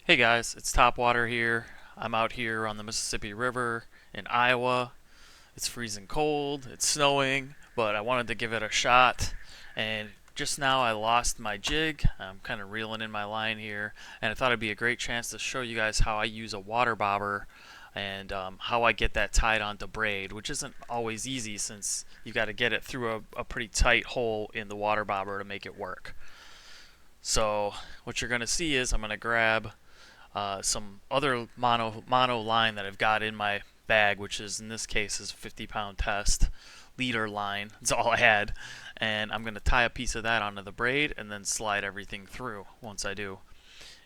Hey guys, it's Topwater here. I'm out here on the Mississippi River in Iowa. It's freezing cold, it's snowing, but I wanted to give it a shot. And just now I lost my jig. I'm kind of reeling in my line here, and I thought it'd be a great chance to show you guys how I use a water bobber and how I get that tied onto braid, which isn't always easy since you got to get it through a pretty tight hole in the water bobber to make it work. So what you're going to see is I'm going to grab some other mono line that I've got in my bag, which is in this case is 50-pound test leader line. That's all I had, and I'm going to tie a piece of that onto the braid and then slide everything through once I do.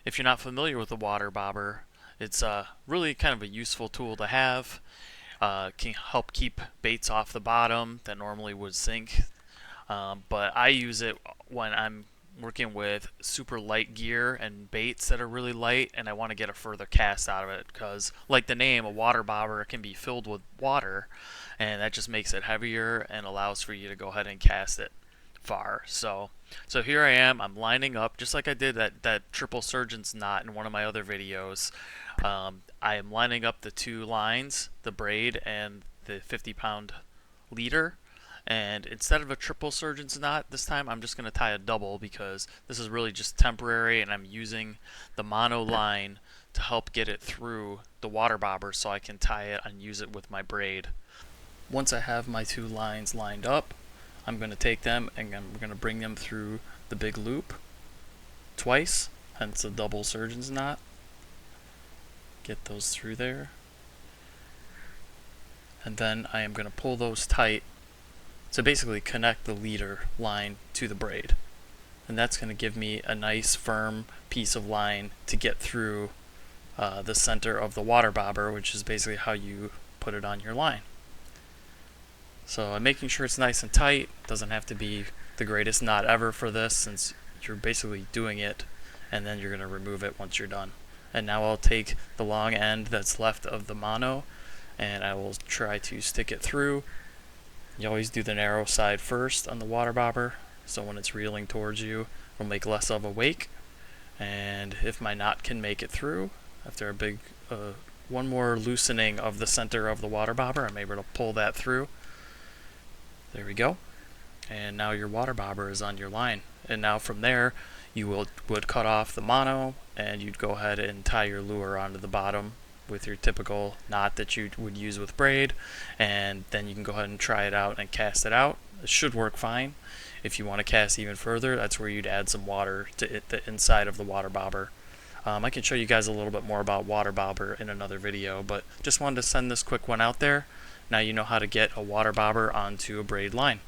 If you're not familiar with the water bobber, it's really kind of a useful tool to have. Can help keep baits off the bottom that normally would sink. But I use it when I'm working with super light gear and baits that are really light, and I want to get a further cast out of it because, like the name, a water bobber can be filled with water, and that just makes it heavier and allows for you to go ahead and cast it far. So here I am. I'm lining up just like I did that triple surgeon's knot in one of my other videos. I am lining up the two lines, the braid and the 50-pound leader. And instead of a triple surgeon's knot this time, I'm just going to tie a double because this is really just temporary, and I'm using the mono line to help get it through the water bobber so I can tie it and use it with my braid. Once I have my two lines lined up, I'm going to take them and I'm going to bring them through the big loop twice, hence a double surgeon's knot. Get those through there. And then I am going to pull those tight to basically connect the leader line to the braid. And that's going to give me a nice firm piece of line to get through the center of the water bobber, which is basically how you put it on your line. So I'm making sure it's nice and tight. Doesn't have to be the greatest knot ever for this, since you're basically doing it and then you're going to remove it once you're done. And now I'll take the long end that's left of the mono and I will try to stick it through. You always do the narrow side first on the water bobber, so when it's reeling towards you, it'll make less of a wake. And if my knot can make it through, after a big one more loosening of the center of the water bobber, I'm able to pull that through. There we go. And now your water bobber is on your line. And now from there, you would cut off the mono, and you'd go ahead and tie your lure onto the bottom with your typical knot that you would use with braid, and then you can go ahead and try it out and cast it out. It should work fine. If you want to cast even further, that's where you'd add some water to the inside of the water bobber. I can show you guys a little bit more about water bobber in another video, but just wanted to send this quick one out there. Now you know how to get a water bobber onto a braid line.